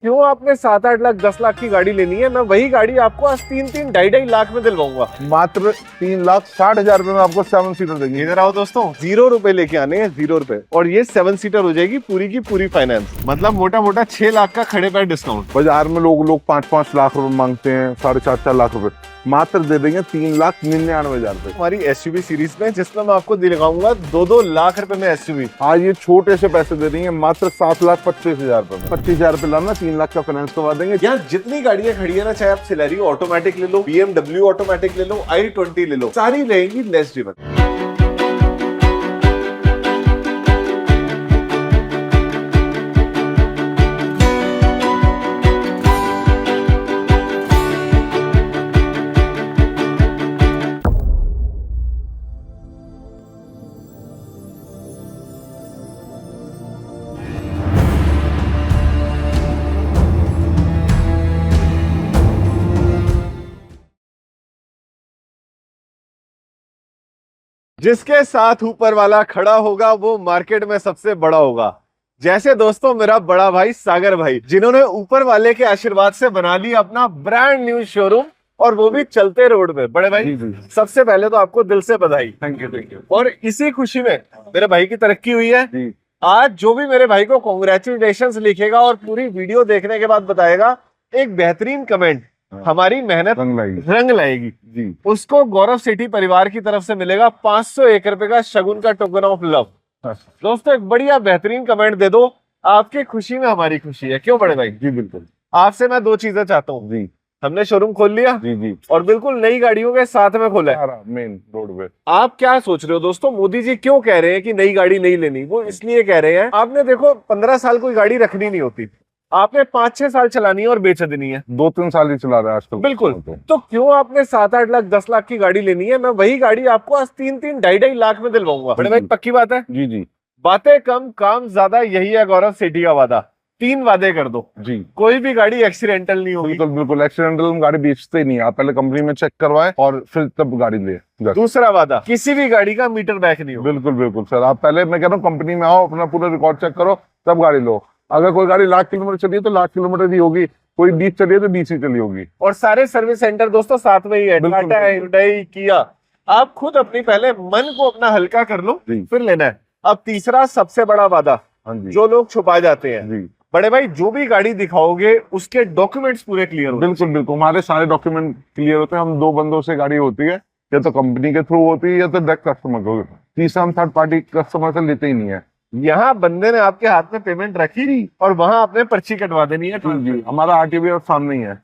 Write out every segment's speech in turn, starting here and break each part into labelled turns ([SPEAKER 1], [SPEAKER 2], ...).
[SPEAKER 1] क्यों आपने 7-8 लाख 10 लाख की गाड़ी लेनी है? मैं वही गाड़ी आपको आज 3-3 ढाई लाख में दिलवाऊंगा।
[SPEAKER 2] मात्र 3,60,000 रुपए में आपको 7 सीटर देंगे।
[SPEAKER 1] इधर आओ दोस्तों, 0 रुपए लेके आने हैं, 0 रुपए, और ये 7 सीटर हो जाएगी पूरी की पूरी फाइनेंस। मतलब मोटा मोटा 6 लाख का खड़े पैर डिस्काउंट।
[SPEAKER 2] बाजार में लोग 5-5 लाख रुपए मांगते हैं, 4.5 लाख रुपए, मात्र दे देंगे 3,99,000 रुपए।
[SPEAKER 1] हमारी एसयूवी सीरीज में, जिसमें मैं आपको दिलवाऊंगा 2-2 लाख रुपए में एसयूवी।
[SPEAKER 2] आज ये छोटे से पैसे दे देंगे मात्र 7,25,000 रुपए में। 25,000 रुपए लाना, 3 लाख का फाइनेंस करवा देंगे।
[SPEAKER 1] यहाँ जितनी गाड़ियां खड़ी है ना, चाहे आप सिलेरियो ऑटोमेटिक ले लो, BMW ऑटोमेटिक ले लो, i20 ले लो, सारी रहेंगी लेस ड्रिवन। जिसके साथ ऊपर वाला खड़ा होगा वो मार्केट में सबसे बड़ा होगा। जैसे दोस्तों मेरा बड़ा भाई सागर भाई, जिन्होंने ऊपर वाले के आशीर्वाद से बना लिया अपना ब्रांड न्यू शोरूम, और वो भी चलते रोड पे। बड़े भाई
[SPEAKER 2] जी।
[SPEAKER 1] सबसे पहले तो आपको दिल से बधाई।
[SPEAKER 2] Thank you.
[SPEAKER 1] और इसी खुशी में मेरे भाई की तरक्की हुई है
[SPEAKER 2] जी।
[SPEAKER 1] आज जो भी मेरे भाई को कॉन्ग्रेचुलेशंस लिखेगा और पूरी वीडियो देखने के बाद बताएगा एक बेहतरीन कमेंट, हमारी मेहनत रंग लाएगी
[SPEAKER 2] जी,
[SPEAKER 1] उसको गौरव सिटी परिवार की तरफ से मिलेगा 501 रुपए का शगुन का टोकन ऑफ लव। दोस्तों एक बढ़िया बेहतरीन कमेंट दे दो, आपकी खुशी में हमारी खुशी है। क्यों बड़े भाई?
[SPEAKER 2] जी बिल्कुल।
[SPEAKER 1] आपसे मैं 2 चीजें चाहता हूँ
[SPEAKER 2] जी।
[SPEAKER 1] हमने शोरूम खोल लिया
[SPEAKER 2] जी
[SPEAKER 1] और बिल्कुल नई गाड़ियों के साथ में खोला है
[SPEAKER 2] मेन रोड पे।
[SPEAKER 1] आप क्या सोच रहे हो दोस्तों, मोदी जी क्यों कह रहे हैं कि नई गाड़ी नहीं लेनी? वो इसलिए कह रहे हैं, आपने देखो 15 साल कोई गाड़ी रखनी नहीं होती, आपने 5-6 साल चलानी है और बेच देनी है।
[SPEAKER 2] 2-3 साल ही चला रहा है आजकल।
[SPEAKER 1] बिल्कुल। तो क्यों आपने 7-8 लाख 10 लाख की गाड़ी लेनी है? मैं वही गाड़ी आपको आज 3-3 ढाई लाख में दिलवाऊंगा। बड़े भाई पक्की बात है?
[SPEAKER 2] जी।
[SPEAKER 1] बातें कम काम ज्यादा, यही है गौरव सेठी का वादा। 3 वादे कर दो
[SPEAKER 2] जी,
[SPEAKER 1] कोई भी गाड़ी एक्सीडेंटल नहीं होगी।
[SPEAKER 2] बिल्कुल एक्सीडेंटल हम गाड़ी बेचते ही नहीं, आप पहले कंपनी में चेक करवाएं और फिर तब गाड़ी ले।
[SPEAKER 1] दूसरा वादा, किसी भी गाड़ी का मीटर बैक नहीं होगा।
[SPEAKER 2] बिल्कुल सर, आप पहले, मैं कह रहा हूँ कंपनी में आओ, अपना पूरा रिकॉर्ड चेक करो, तब गाड़ी लो। अगर कोई गाड़ी 1,00,000 किलोमीटर चली है तो 1,00,000 किलोमीटर ही होगी, कोई 20 चली है तो 20 ही चली होगी।
[SPEAKER 1] और सारे सर्विस सेंटर दोस्तों साथ में ही है, टाटा, हुंडई, किया। आप खुद अपनी पहले मन को अपना हल्का कर लो, फिर लेना है। अब तीसरा सबसे बड़ा वादा, जो लोग छुपा जाते हैं जी। बड़े भाई जो भी गाड़ी दिखाओगे उसके डॉक्यूमेंट्स पूरे क्लियर होते हैं।
[SPEAKER 2] बिल्कुल हमारे सारे डॉक्यूमेंट क्लियर होते हैं। हम 2 बंदों से गाड़ी होती है, या तो कंपनी के थ्रू होती है या तो डायरेक्ट कस्टमर को। तीसरा हम थर्ड पार्टी कस्टमर से लेते ही नहीं है।
[SPEAKER 1] यहाँ बंदे ने आपके हाथ में पेमेंट रखी और वहां आपने पर्ची कटवा देनी है।
[SPEAKER 2] जी, हमारा आरटीओ सामने ही है।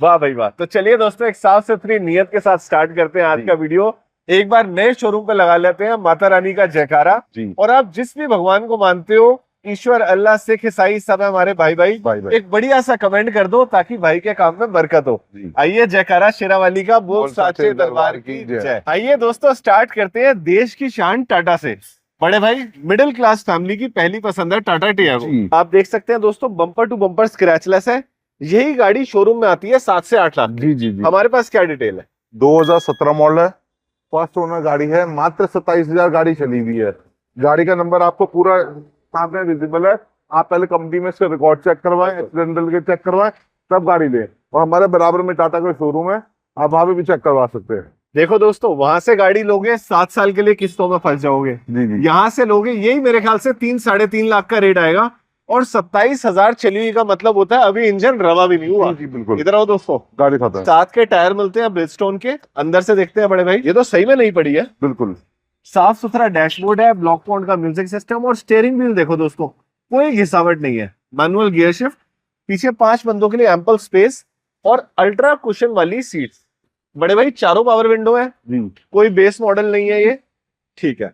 [SPEAKER 1] वाह भाई वाह। तो चलिए दोस्तों एक साफ सुथरी नियत के साथ स्टार्ट करते हैं आज का वीडियो। एक बार नए शोरूम पे लगा लेते हैं माता रानी का जयकारा। और आप जिस भी भगवान को मानते हो, ईश्वर, अल्लाह, सिख, ईसाई, सब है हमारे भाई भाई। एक बढ़िया सा कमेंट कर दो ताकि भाई के काम में बरकत हो। आइए जयकारा शेरावाली का, बोल साचे दरबार की जय। आइए दोस्तों स्टार्ट करते हैं देश की शान टाटा से। बड़े भाई मिडिल क्लास फैमिली की पहली पसंद है टाटा टियागो। आप देख सकते हैं दोस्तों बम्पर टू बम्पर स्क्रैचलेस है। यही गाड़ी शोरूम में आती है 7 से 8 लाख।
[SPEAKER 2] जी।
[SPEAKER 1] हमारे पास क्या डिटेल है?
[SPEAKER 2] 2017 मॉडल है, फर्स्ट ओनर गाड़ी है, मात्र 27,000 गाड़ी चली हुई है। गाड़ी का नंबर आपको पूरा सामने विजिबल है। आप पहले कंपनी में इसके रिकॉर्ड चेक करवाएं, एक्सीडेंटल के चेक करवाएं, तब गाड़ी लें। और हमारे बराबर में टाटा का शोरूम है, आप वहां पे भी चेक करवा सकते हैं।
[SPEAKER 1] देखो दोस्तों, वहां से गाड़ी लोगे 7 साल के लिए किस्तों में फंस जाओगे।
[SPEAKER 2] जी।
[SPEAKER 1] यहाँ से लोगे यही मेरे ख्याल से 3-3.5 लाख का रेट आएगा, और 27,000 चली हुई का मतलब होता है अभी इंजन रवा भी नहीं हुआ।
[SPEAKER 2] जी बिल्कुल।
[SPEAKER 1] इधर आओ दोस्तों,
[SPEAKER 2] गाड़ी खाता है।
[SPEAKER 1] 7 के टायर मिलते हैं ब्रिजस्टोन के। अंदर से देखते हैं बड़े भाई, ये तो सही में नहीं पड़ी है।
[SPEAKER 2] बिल्कुल
[SPEAKER 1] साफ सुथरा डैशबोर्ड है, ब्लॉक पॉइंट का म्यूजिक सिस्टम, और स्टीयरिंग व्हील देखो दोस्तों कोई घिसावट नहीं है। मैनुअल गियर शिफ्ट, पीछे 5 बंदों के लिए एम्पल स्पेस, और अल्ट्रा कुशन वाली सीट्स। बड़े भाई चारों पावर विंडो है
[SPEAKER 2] जी,
[SPEAKER 1] कोई बेस मॉडल नहीं है ये, ठीक है।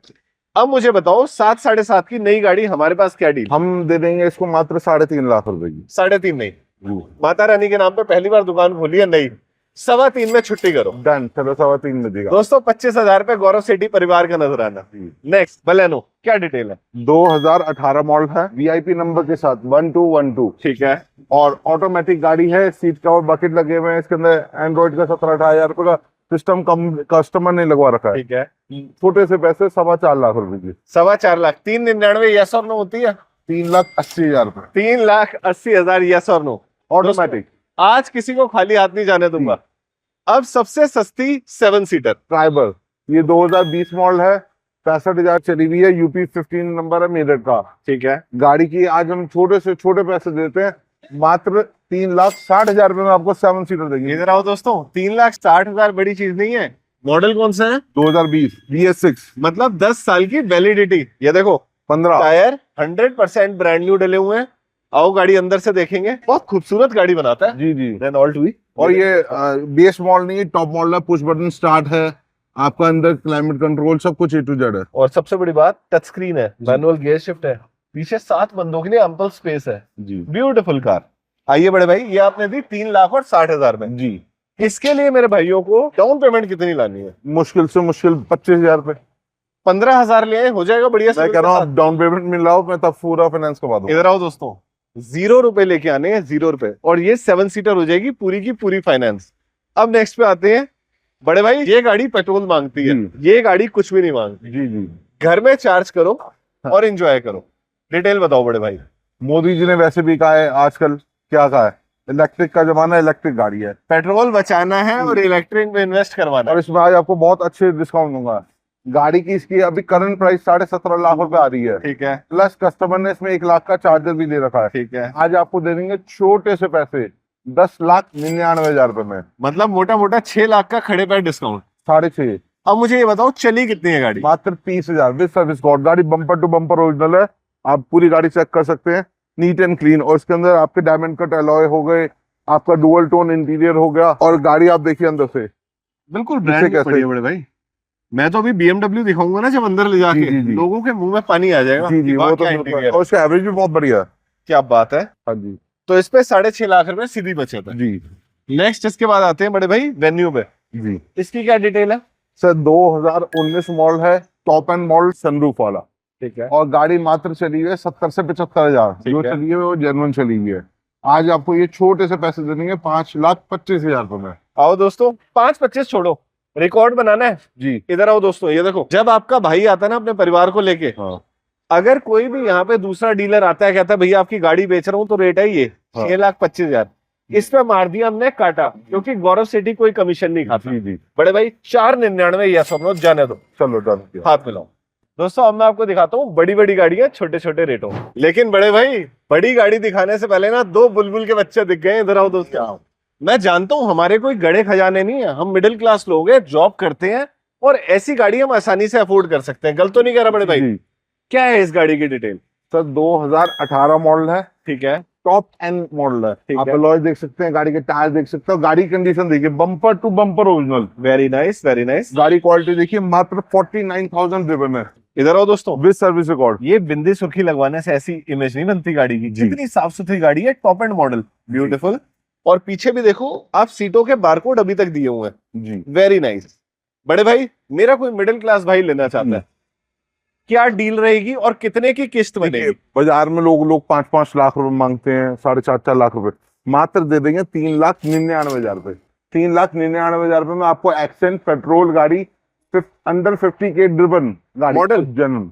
[SPEAKER 1] अब मुझे बताओ 7-7.5 की नई गाड़ी हमारे पास क्या डील?
[SPEAKER 2] हम दे देंगे इसको मात्र 3.5 लाख रुपए की।
[SPEAKER 1] 3.5 नहीं, माता रानी के नाम पे पहली बार दुकान खोली है नई, 3.25 में छुट्टी करो।
[SPEAKER 2] डन, चलो 3.25 में देगा
[SPEAKER 1] दोस्तों। 25,000 रुपए गौरव सेठी परिवार का नजराना। नेक्स्ट बलेनो, क्या डिटेल है?
[SPEAKER 2] 2018 मॉडल है, वीआईपी नंबर के साथ 1212।
[SPEAKER 1] ठीक है।
[SPEAKER 2] और ऑटोमेटिक गाड़ी है, सीट कवर बकेट लगे हुए हैं इसके अंदर। एंड्रॉइड का 17-18 रुपए का सिस्टम कम कस्टमर ने लगवा रखा है।
[SPEAKER 1] ठीक है।
[SPEAKER 2] छोटे से पैसे 4.25 लाख रुपए की।
[SPEAKER 1] 4.25 लाख, 399 यस और नो होती है?
[SPEAKER 2] 3,80,000 रुपए।
[SPEAKER 1] 3,80,000 यस और नो।
[SPEAKER 2] ऑटोमेटिक।
[SPEAKER 1] आज किसी को खाली हाथ नहीं जाने दूंगा। अब सबसे सस्ती 7 सीटर
[SPEAKER 2] ट्राइबर, ये 2020 मॉडल है, 65,000 चली हुई है, यूपी 15 नंबर है मेरठ का।
[SPEAKER 1] ठीक है,
[SPEAKER 2] गाड़ी की आज हम छोटे से छोटे पैसे देते हैं, मात्र 3,60,000 रुपए में आपको 7 सीटर देंगे।
[SPEAKER 1] इधर आओ दोस्तों, 3,60,000 बड़ी चीज नहीं है। मॉडल कौन सा है?
[SPEAKER 2] 2020 BS6,
[SPEAKER 1] मतलब 10 साल की वैलिडिटी। ये देखो
[SPEAKER 2] 15।
[SPEAKER 1] टायर 100% ब्रांड न्यू डले हुए हैं। आओ गाड़ी अंदर से देखेंगे, बहुत खूबसूरत गाड़ी बनाता है
[SPEAKER 2] जी जी।
[SPEAKER 1] रेनॉल्ट हुई।
[SPEAKER 2] और ये बेस मॉडल नहीं है, टॉप मॉडल है, पुश बटन स्टार्ट है, आपका अंदर क्लाइमेट कंट्रोल सब कुछ A to Z है।
[SPEAKER 1] और सबसे बड़ी बात, टच स्क्रीन है, मैनुअल गियर शिफ्ट है, पीछे 7 बंदों के लिए एम्पल स्पेस है
[SPEAKER 2] जी
[SPEAKER 1] ब्यूटीफुल कार। आइए बड़े भाई, ये आपने दी 3,60,000 में
[SPEAKER 2] जी।
[SPEAKER 1] इसके लिए मेरे भाइयों को डाउन पेमेंट कितनी लानी है?
[SPEAKER 2] मुश्किल से मुश्किल 25,000 रुपए।
[SPEAKER 1] 15,000 ले हो जाएगा बढ़िया।
[SPEAKER 2] मैं कह रहा हूँ डाउन पेमेंट मिल रहा हो, मैं तब पूरा फाइनेंस करवा दूँ।
[SPEAKER 1] इधर आओ दोस्तों, 0 रुपए लेके आने हैं, 0 रुपए, और ये 7 सीटर हो जाएगी पूरी की पूरी फाइनेंस। अब नेक्स्ट पे आते हैं बड़े भाई, ये गाड़ी पेट्रोल मांगती है, ये गाड़ी कुछ भी नहीं मांगती।
[SPEAKER 2] जी जी।
[SPEAKER 1] घर में चार्ज करो और एंजॉय करो। डिटेल बताओ बड़े भाई।
[SPEAKER 2] मोदी जी ने वैसे भी कहा है, आजकल क्या कहा है, इलेक्ट्रिक का जमाना है, इलेक्ट्रिक गाड़ी है,
[SPEAKER 1] पेट्रोल बचाना है और इलेक्ट्रिक में इन्वेस्ट करवाना
[SPEAKER 2] और
[SPEAKER 1] है।
[SPEAKER 2] इसमें आज आपको बहुत अच्छे डिस्काउंट दूंगा। गाड़ी की इसकी अभी करंट प्राइस 17.5 लाख रुपए आ रही है,
[SPEAKER 1] ठीक है,
[SPEAKER 2] प्लस कस्टमर ने इसमें 1 लाख का चार्जर भी दे रखा है।
[SPEAKER 1] ठीक है,
[SPEAKER 2] आज आपको दे देंगे छोटे से पैसे 10,99,000 रुपए में,
[SPEAKER 1] मतलब मोटा मोटा 6 लाख का खड़े पैर डिस्काउंट।
[SPEAKER 2] 6.5।
[SPEAKER 1] अब मुझे ये बताओ, चली कितनी है गाड़ी?
[SPEAKER 2] मात्र 30,000 विद सर्विस कोड। गाड़ी बम्पर टू बम्पर ओरिजिनल है, आप पूरी गाड़ी चेक कर सकते हैं, नीट एंड क्लीन। और इसके अंदर आपके डायमंड कट अलॉय हो गए, आपका डुअल टोन इंटीरियर हो गया, और गाड़ी आप देखिए अंदर से
[SPEAKER 1] बिल्कुल
[SPEAKER 2] इसे
[SPEAKER 1] ब्रांड
[SPEAKER 2] कैसे-
[SPEAKER 1] पड़ी है बड़े भाई। मैं तो अभी BMW दिखाऊंगा ना जब अंदर ले जाके,
[SPEAKER 2] जी, जी।
[SPEAKER 1] लोगों के मुंह में पानी आ जाएगा।
[SPEAKER 2] जी जी।
[SPEAKER 1] कि वाह,
[SPEAKER 2] वो तो
[SPEAKER 1] क्या
[SPEAKER 2] बिल्कुल है।
[SPEAKER 1] इंटीरियर,
[SPEAKER 2] और इसका एवरेज भी बहुत बढ़िया है।
[SPEAKER 1] क्या बात है।
[SPEAKER 2] हाँ जी
[SPEAKER 1] तो इस पे 6.5 लाख रुपए सीधी बचत है।
[SPEAKER 2] जी
[SPEAKER 1] नेक्स्ट इसके बाद आते हैं बड़े भाई वेन्यू पे।
[SPEAKER 2] जी।
[SPEAKER 1] इसकी क्या डिटेल है?
[SPEAKER 2] सर 2019 मॉडल है, टॉप एंड मॉडल सनरूफ वाला,
[SPEAKER 1] ठीक है,
[SPEAKER 2] और गाड़ी मात्र चली हुई है 70 से 75,000।
[SPEAKER 1] ठीक
[SPEAKER 2] जो
[SPEAKER 1] है।
[SPEAKER 2] चली है वो जेन्युइन चली हुई है। आज आपको ये छोटे से पैसे देंगे 5,25,000 रुपए में।
[SPEAKER 1] आओ दोस्तों, 5-25 छोड़ो, रिकॉर्ड बनाना है।
[SPEAKER 2] जी
[SPEAKER 1] इधर आओ दोस्तों, ये देखो, जब आपका भाई आता है ना अपने परिवार को लेके,
[SPEAKER 2] हाँ
[SPEAKER 1] अगर कोई भी यहाँ पे दूसरा डीलर आता है, कहता है भैया आपकी गाड़ी बेच रहा हूँ, तो रेट है ये
[SPEAKER 2] हाँ।
[SPEAKER 1] 6,25,000। इस पे मार दिया हमने काटा, क्योंकि गौरव सिटी कोई कमीशन नहीं खाता।
[SPEAKER 2] जी जी।
[SPEAKER 1] बड़े भाई 4,99 यस और नो, जाने दो,
[SPEAKER 2] चलो डन किया।
[SPEAKER 1] हाथ मिलाओ। दोस्तों अब मैं आपको दिखाता हूँ बड़ी बड़ी गाड़ियां छोटे छोटे रेटों में। लेकिन बड़े भाई, बड़ी गाड़ी दिखाने से पहले ना 2 बुलबुल के बच्चे दिख गए। इधर आओ दोस्तों। मैं जानता हूँ हमारे कोई गड़े खजाने नहीं है, हम मिडिल क्लास लोग हैं, जॉब करते हैं, और ऐसी गाड़ी हम आसानी से अफोर्ड कर सकते हैं। गलत तो नहीं कह रहा बड़े भाई?
[SPEAKER 2] जी।
[SPEAKER 1] क्या है इस गाड़ी की डिटेल?
[SPEAKER 2] सर 2018 मॉडल है,
[SPEAKER 1] ठीक है,
[SPEAKER 2] टॉप एंड मॉडल है।
[SPEAKER 1] ठीक
[SPEAKER 2] आप
[SPEAKER 1] है।
[SPEAKER 2] अलॉय देख सकते हैं, गाड़ी के टायर देख सकते हो, गाड़ी कंडीशन देखिए, bumper to bumper original.
[SPEAKER 1] Very nice, very nice.
[SPEAKER 2] गाड़ी क्वालिटी देखिए, मात्र 49,000 रुपए में
[SPEAKER 1] इधर आओ दोस्तों,
[SPEAKER 2] विद सर्विस रिकॉर्ड।
[SPEAKER 1] ये बिंदी सुर्खी लगवाने से ऐसी इमेज नहीं बनती गाड़ी की।
[SPEAKER 2] जी।
[SPEAKER 1] कितनी साफ सुथरी गाड़ी है, टॉप एंड मॉडल, ब्यूटीफुल। और पीछे भी देखो आप, सीटों के बारकोड अभी तक दिए हुए हैं,
[SPEAKER 2] जी।
[SPEAKER 1] Very nice. बड़े भाई, मेरा कोई मिडिल क्लास भाई लेना चाहता है, क्या डील रहेगी और कितने की किस्त बनेगी?
[SPEAKER 2] बाजार में लोग 5-5 लाख रुपए मांगते हैं, 4.5 लाख रुपए, मात्र दे देंगे 3,99,000 रुपए। 3,99,000 रुपए में आपको एक्सेंट पेट्रोल गाड़ी, अंडर 50K ड्रिवन गाड़ी,
[SPEAKER 1] मॉडल?
[SPEAKER 2] जनरल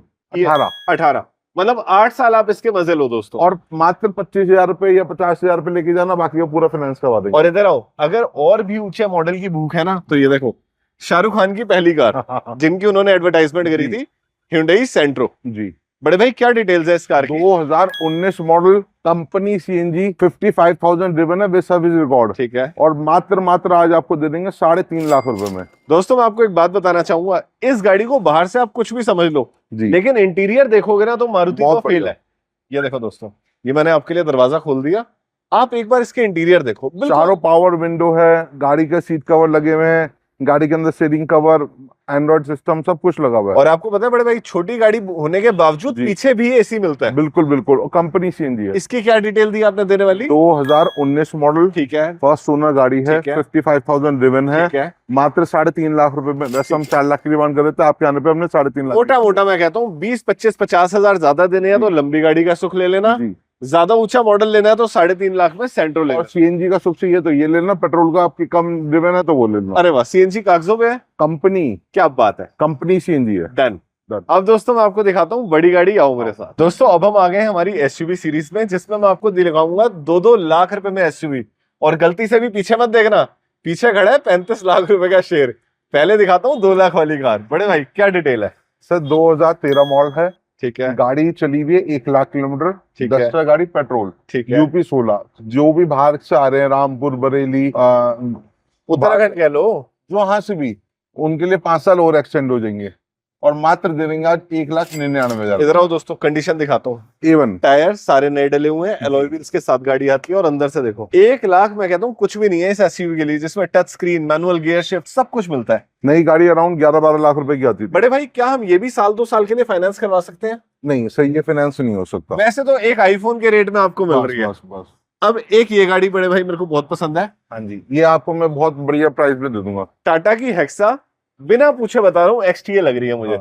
[SPEAKER 1] 18, मतलब 8 साल आप इसके मजे लो दोस्तों।
[SPEAKER 2] और मात्र 25,000 रुपए या 50,000 रुपए लेके जाना, बाकी का पूरा फाइनेंस करवा देंगे।
[SPEAKER 1] और इधर आओ, अगर और भी ऊंचे मॉडल की भूख है ना, तो ये देखो, शाहरुख खान की पहली कार जिनकी उन्होंने एडवर्टाइजमेंट करी थी, Hyundai सेंट्रो।
[SPEAKER 2] जी।
[SPEAKER 1] बड़े भाई क्या डिटेल्स है इस कार की?
[SPEAKER 2] 2019 मॉडल, कंपनी CNG, 55,000 ड्रिवन है विद सर्विस रिकॉर्ड,
[SPEAKER 1] ठीक है।
[SPEAKER 2] और मात्र आज आपको दे देंगे 3.5 लाख रुपए में।
[SPEAKER 1] दोस्तों मैं आपको एक बात बताना चाहूंगा, इस गाड़ी को बाहर से आप कुछ भी समझ लो,
[SPEAKER 2] जी।
[SPEAKER 1] लेकिन इंटीरियर देखोगे ना तो मारुति
[SPEAKER 2] बहुत
[SPEAKER 1] को फेल
[SPEAKER 2] बढ़िया।
[SPEAKER 1] है। ये देखो दोस्तों, ये मैंने आपके लिए दरवाजा खोल दिया, आप एक बार इसके इंटीरियर देखो। बिल्कुल
[SPEAKER 2] चारों पावर विंडो है, गाड़ी के सीट कवर लगे हुए हैं, गाड़ी के अंदर स्टीयरिंग कवर, एंड्रॉइड सिस्टम सब कुछ लगा हुआ है।
[SPEAKER 1] और आपको पता है बड़े भाई, छोटी गाड़ी होने के बावजूद
[SPEAKER 2] जी।
[SPEAKER 1] पीछे भी एसी मिलता है।
[SPEAKER 2] बिल्कुल बिल्कुल, और कंपनी CNG है।
[SPEAKER 1] इसकी क्या डिटेल दी आपने देने वाली?
[SPEAKER 2] 2019 मॉडल,
[SPEAKER 1] ठीक है,
[SPEAKER 2] फर्स्ट ओनर गाड़ी है,
[SPEAKER 1] ठीक है।
[SPEAKER 2] 55,000 ड्रिवन है,
[SPEAKER 1] ठीक है।
[SPEAKER 2] मात्र 3.5 लाख रुपए में। वैसे हम 4 लाख की डिमांड कर रहे थे, आपके आने पे हमने 3.5 लाख।
[SPEAKER 1] मोटा मोटा मैं कहता हूँ 20-25-50 हजार ज्यादा देने हैं तो लंबी गाड़ी का सुख ले लेना,
[SPEAKER 2] जी।
[SPEAKER 1] ज्यादा ऊंचा मॉडल लेना है तो 3.5 लाख में सेंट्रो लेना।
[SPEAKER 2] और CNG का सुख चाहिए तो ये लेना, पेट्रोल का आपकी कम ड्रिवन है तो वो लेना।
[SPEAKER 1] अरे वाह, CNG कागजों पे है,
[SPEAKER 2] कंपनी
[SPEAKER 1] क्या बात है,
[SPEAKER 2] कंपनी CNG है।
[SPEAKER 1] डन। अब दोस्तों मैं आपको दिखाता हूँ बड़ी गाड़ी, आओ मेरे साथ। दोस्तों अब हम आ गए हैं हमारी एसयूवी सीरीज में, जिसमें मैं आपको दिखाऊंगा 2-2 लाख रुपए में एसयूवी। और गलती से भी पीछे मत देखना, पीछे खड़ा है 35 लाख रुपए का शेर। पहले दिखाता हूँ 2 लाख वाली कार। बड़े भाई क्या डिटेल है?
[SPEAKER 2] सर 2013 मॉडल है।
[SPEAKER 1] ठीक है।
[SPEAKER 2] गाड़ी चली हुई है 1 लाख किलोमीटर।
[SPEAKER 1] ठीक है।
[SPEAKER 2] 10 गाड़ी पेट्रोल।
[SPEAKER 1] ठीक है।
[SPEAKER 2] यूपी 16। जो भी बाहर से आ रहे हैं, रामपुर, बरेली,
[SPEAKER 1] उत्तराखंड कह लो,
[SPEAKER 2] जो वहां से भी, उनके लिए 5 साल और एक्सटेंड हो जाएंगे। और मात्र दे देंगे आज 1,99,000।
[SPEAKER 1] इधर आओ दोस्तों, कंडीशन दिखाता हूँ।
[SPEAKER 2] A1
[SPEAKER 1] टायर सारे नए डले हुए हैं, एलॉय व्हील्स के साथ गाड़ी आती है। और अंदर से देखो, 1 लाख मैं कहता हूँ कुछ भी नहीं है इस एसयूवी के लिए, जिसमें touch screen, manual gear shift सब कुछ मिलता है।
[SPEAKER 2] नई गाड़ी अराउंड 11-12 लाख रुपए की आती थी।
[SPEAKER 1] बड़े भाई क्या हम ये भी 1-2 साल के लिए फाइनेंस करवा सकते हैं?
[SPEAKER 2] नहीं सही, ये फाइनेंस नहीं हो सकता।
[SPEAKER 1] वैसे तो एक आईफोन के रेट में आपको मिल रही है।
[SPEAKER 2] बस।
[SPEAKER 1] अब एक ये गाड़ी बड़े भाई मेरे को बहुत पसंद है।
[SPEAKER 2] हाँ जी, ये आपको मैं बहुत बढ़िया प्राइस में दे दूंगा।
[SPEAKER 1] टाटा की हेक्सा, बिना पूछे बता रहा हूँ XTA लग रही है मुझे।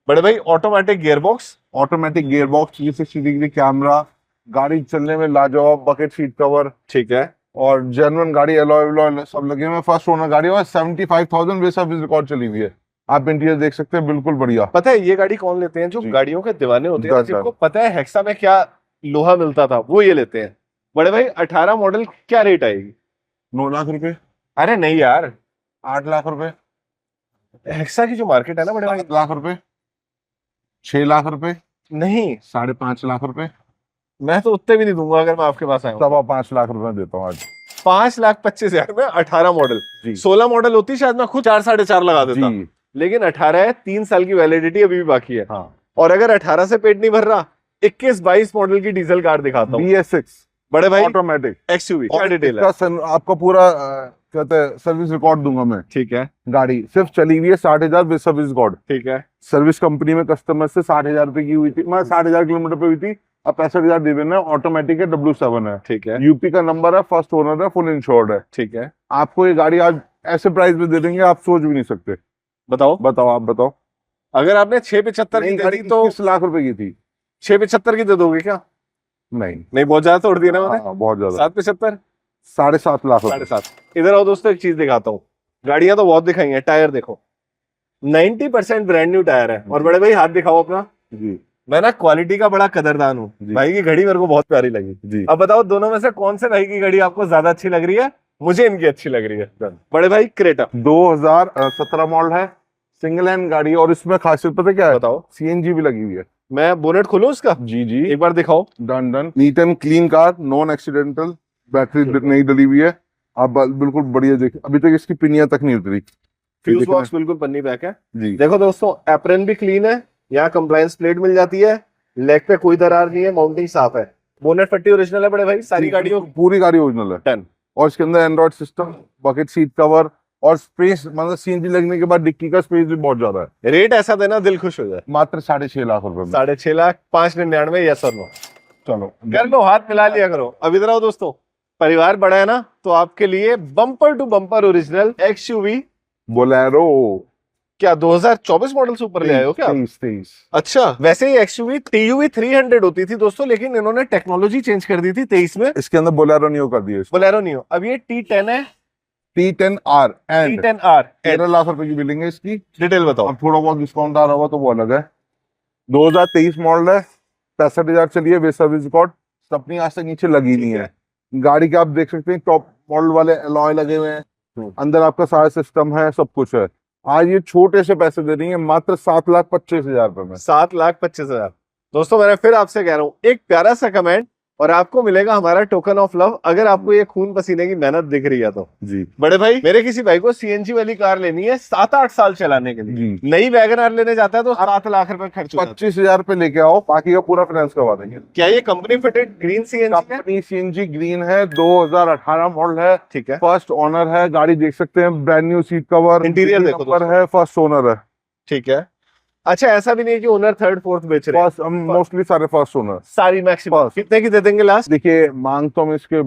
[SPEAKER 1] बड़े भाई automatic gearbox,
[SPEAKER 2] automatic gearbox, 360 degree camera, गाड़ी चलने में लाजवाब, बकेट सीट कवर।
[SPEAKER 1] ठीक है।
[SPEAKER 2] और जेन्युइन गाड़ी, एलॉय विलॉय सब लगे हुए। फर्स्ट ओनर गाड़ी है, 75,000 वे सर्विस रिकॉर्ड चली हुई है। आप इंटीरियर देख सकते हैं, बिल्कुल बढ़िया।
[SPEAKER 1] पता है ये गाड़ी कौन लेते हैं? जो गाड़ियों के दीवाने होते हैं,
[SPEAKER 2] दस
[SPEAKER 1] जिनको पता है हेक्सा में क्या लोहा मिलता था, वो ये लेते हैं। बड़े भाई 18 मॉडल क्या रेट आएगी?
[SPEAKER 2] 9 लाख रुपए।
[SPEAKER 1] अरे नहीं यार,
[SPEAKER 2] 8 लाख रुपए।
[SPEAKER 1] हेक्सा की जो मार्केट है ना बड़े भाई,
[SPEAKER 2] 7 लाख रुपए। 6 लाख रुपए।
[SPEAKER 1] नहीं
[SPEAKER 2] 5.5 लाख रुपए।
[SPEAKER 1] मैं तो उतने भी नहीं दूंगा अगर मैं आपके पास आया हूँ।
[SPEAKER 2] 5.25 लाख रुपए देता हूँ आज।
[SPEAKER 1] 5,25,000 में 18 मॉडल। 16 मॉडल होती शायद मैं खुद 4-4.5 लगा देता, लेकिन 18 है, 3 साल की वैलिडिटी अभी भी बाकी है।
[SPEAKER 2] हाँ।
[SPEAKER 1] और अगर 18 से पेट नहीं भर रहा, 21-22 मॉडल की डीजल कार दिखाता हूँ।
[SPEAKER 2] BS6
[SPEAKER 1] बड़े भाई
[SPEAKER 2] ऑटोमेटिक
[SPEAKER 1] एक्सयूवी, क्या डिटेल है?
[SPEAKER 2] आपका पूरा कहते हैं सर्विस रिकॉर्ड दूंगा मैं।
[SPEAKER 1] ठीक है।
[SPEAKER 2] गाड़ी सिर्फ चली हुई है 60,000 विद सर्विस रिकॉर्ड।
[SPEAKER 1] ठीक है।
[SPEAKER 2] सर्विस कंपनी में कस्टमर से 60,000 रुपए की हुई थी, मैं 60,000 किलोमीटर पे हुई थी। अब 65,000 दे देना। ऑटोमेटिक है, W7 है।
[SPEAKER 1] ठीक है।
[SPEAKER 2] यूपी का नंबर है, फर्स्ट ओनर है, फुल इंश्योर्ड है।
[SPEAKER 1] ठीक है।
[SPEAKER 2] आपको ये गाड़ी आज ऐसे प्राइस में दे देंगे, आप सोच भी नहीं सकते।
[SPEAKER 1] बताओ
[SPEAKER 2] आप बताओ।
[SPEAKER 1] अगर आपने 675 की
[SPEAKER 2] गाड़ी
[SPEAKER 1] दी तो
[SPEAKER 2] 21 लाख रुपए की थी।
[SPEAKER 1] 675 की दे दोगे क्या?
[SPEAKER 2] नहीं
[SPEAKER 1] बहुत ज्यादा तोड़ दिया ना मैंने।
[SPEAKER 2] बहुत ज्यादा।
[SPEAKER 1] 775,
[SPEAKER 2] 7.5 लाख।
[SPEAKER 1] 7.5। इधर आओ दोस्तों, एक चीज दिखाता हूँ। गाड़ियां तो बहुत दिखाई हैं, टायर देखो 90% ब्रांड न्यू टायर है। और बड़े भाई हाथ दिखाओ अपना
[SPEAKER 2] जी।
[SPEAKER 1] मैं ना क्वालिटी का बड़ा कदरदान हूँ। भाई की घड़ी मेरे को बहुत प्यारी लगी
[SPEAKER 2] जी।
[SPEAKER 1] अब बताओ दोनों में से कौन से भाई की घड़ी आपको ज्यादा अच्छी लग रही है? मुझे इनकी अच्छी लग रही है। बड़े भाई क्रेटा
[SPEAKER 2] 2017 मॉडल है, सिंगल हैंड गाड़ी है। और इसमें खासियत पता क्या है?
[SPEAKER 1] बताओ।
[SPEAKER 2] CNG भी लगी हुई है।
[SPEAKER 1] मैं बोनेट खोलूं इसका?
[SPEAKER 2] जी।
[SPEAKER 1] एक बार दिखाओ।
[SPEAKER 2] Done. Neat and clean car, non accidental, battery नहीं डली हुई है। आप बिल्कुल बढ़िया देखिए, अभी तक इसकी पिनिया तक नहीं उतरी।
[SPEAKER 1] फ्यूज बॉक्स बिल्कुल पन्नी पैक है
[SPEAKER 2] जी।
[SPEAKER 1] देखो दोस्तों, एप्रन भी क्लीन है, यहाँ कंप्लायंस प्लेट मिल जाती है, लेग पे कोई दरार नहीं है, माउंटिंग साफ है, बोनेट पट्टी ओरिजिनल है बड़े भाई, सारी गाड़ियों
[SPEAKER 2] पूरी गाड़ी ओरिजिनल है।
[SPEAKER 1] टन।
[SPEAKER 2] और इसके अंदर Android system, bucket seat cover और स्पेस, मतलब CNG लगने के बाद डिक्की का स्पेस भी बहुत ज्यादा है।
[SPEAKER 1] रेट ऐसा देना दिल खुश हो जाए।
[SPEAKER 2] मात्र 6.5 लाख रुपए में।
[SPEAKER 1] 6.5 लाख, 599। यस और नो?
[SPEAKER 2] चलो
[SPEAKER 1] कर लो, हाथ मिला लिया करो। अब इधर आओ दोस्तों, परिवार बड़ा है ना, तो आपके लिए bumper to bumper original XUV
[SPEAKER 2] Bolero.
[SPEAKER 1] क्या 2024 मॉडल से ऊपर ले आए हो क्या?
[SPEAKER 2] 23।
[SPEAKER 1] अच्छा, वैसे ये XUV TUV 300 होती थी दोस्तों, लेकिन इन्होंने टेक्नोलॉजी चेंज कर दी थी 23 में।
[SPEAKER 2] इसके अंदर बोलेरो नहीं कर दिया।
[SPEAKER 1] बोलेरो नहीं हो, अब ये T10 है।
[SPEAKER 2] T10R एंड
[SPEAKER 1] T10R
[SPEAKER 2] 13 लाख रुपए की बिलिंग है इसकी।
[SPEAKER 1] डिटेल बताओ।
[SPEAKER 2] अब थोड़ा बहुत डिस्काउंट आ रहा होगा तो वो अलग है। 2023 मॉडल है, 65,000 चलिए, वे सर्विस रिकॉर्ड, अपनी आज तक नीचे लगी नहीं है। गाड़ी के आप देख सकते हैं टॉप मॉडल वाले अलॉय लगे हुए हैं, अंदर आपका सारा सिस्टम है, सब कुछ है। आज ये छोटे से पैसे दे रही है, मात्र 7,25,000 रुपए में।
[SPEAKER 1] 7,25,000। दोस्तों मैंने फिर आपसे कह रहा हूँ, एक प्यारा सा कमेंट और आपको मिलेगा हमारा टोकन ऑफ लव, अगर आपको ये खून पसीने की मेहनत दिख रही है तो।
[SPEAKER 2] जी।
[SPEAKER 1] बड़े भाई मेरे किसी भाई को CNG वाली कार लेनी है 7-8 साल चलाने के लिए,
[SPEAKER 2] जी।
[SPEAKER 1] नई वैगनआर लेने जाता है तो 7 लाख रुपए खर्च होता है।
[SPEAKER 2] 25,000 रुपए लेके आओ, बाकी का पूरा फाइनेंस करवा देंगे।
[SPEAKER 1] क्या ये कंपनी फिटेड ग्रीन CNG है?
[SPEAKER 2] कंपनी CNG ग्रीन है, 2018 मॉडल है।
[SPEAKER 1] ठीक है।
[SPEAKER 2] फर्स्ट ओनर है, गाड़ी देख सकते हैं, brand new seat cover,
[SPEAKER 1] interior देखो
[SPEAKER 2] नंबर है, फर्स्ट ओनर है।
[SPEAKER 1] ठीक है। अच्छा, ऐसा भी नहीं है कि ओनर 3rd 4th बेच रहे हैं?
[SPEAKER 2] मोस्टली सारे फर्स्ट ओनर,
[SPEAKER 1] सारी मैक्सिमम। कितने की दे देंगे लास्ट?
[SPEAKER 2] देखिए मांग तो हम इसके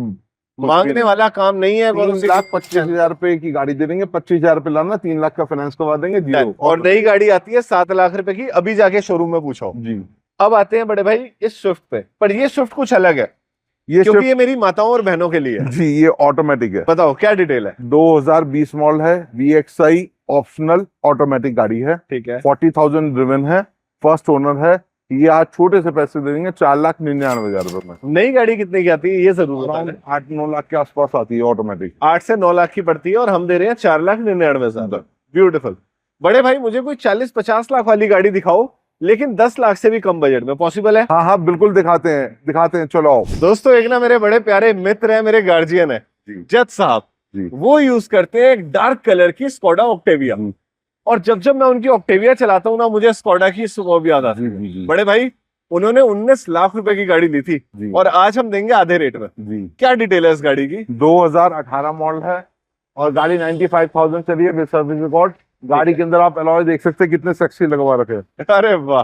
[SPEAKER 1] मांगने वाला काम नहीं है।
[SPEAKER 2] 3,25,000 रुपए की गाड़ी दे देंगे, 25,000 रुपए लाना, 3 लाख का फाइनेंस करवा देंगे, जीरो।
[SPEAKER 1] और नई गाड़ी आती है 7 लाख रुपए की, अभी जाके शोरूम में पूछो
[SPEAKER 2] जी।
[SPEAKER 1] अब आते हैं बड़े भाई इस स्विफ्ट पे, पर ये स्विफ्ट कुछ अलग है,
[SPEAKER 2] ये
[SPEAKER 1] क्योंकि ये मेरी माताओं और बहनों के लिए है।
[SPEAKER 2] जी, ये ऑटोमेटिक है।
[SPEAKER 1] बताओ क्या डिटेल है?
[SPEAKER 2] 2020 मॉडल है, VXI ऑप्शनल ऑटोमेटिक गाड़ी है।
[SPEAKER 1] ठीक है।
[SPEAKER 2] 40,000 ड्रिवन है, फर्स्ट ओनर है। ये आज छोटे से पैसे दे देंगे 4,99,000 रुपए में।
[SPEAKER 1] नई गाड़ी कितने की आती है ये जरूर बता दें।
[SPEAKER 2] 8-9 लाख के आसपास आती है ऑटोमेटिक।
[SPEAKER 1] 8 से 9 लाख की पड़ती है और हम दे रहे हैं 4,99,000। ब्यूटीफुल। बड़े भाई मुझे कोई 40-50 लाख वाली गाड़ी दिखाओ, लेकिन 10 लाख से भी कम बजट में, पॉसिबल है?
[SPEAKER 2] हाँ हाँ बिल्कुल दिखाते हैं चलो आओ।
[SPEAKER 1] दोस्तों एक ना मेरे बड़े प्यारे मित्र है, मेरे गार्जियन है जज साहब, वो यूज करते हैं एक डार्क कलर की स्कोडा ऑक्टेविया, और जब जब मैं उनकी ऑक्टेविया चलाता हूँ ना मुझे स्कोडा की सुबह याद आती है। बड़े भाई उन्होंने 19 लाख रुपए की गाड़ी ली थी और आज हम देंगे आधे रेट में। क्या डिटेल है इस गाड़ी की?
[SPEAKER 2] 2018 मॉडल है और गाड़ी 95,000 चली है विद सर्विस रिकॉर्ड। गाड़ी के अंदर आप अलॉय देख सकते हैं कितने सेक्सी लगवा रखे हैं।
[SPEAKER 1] अरे वाह,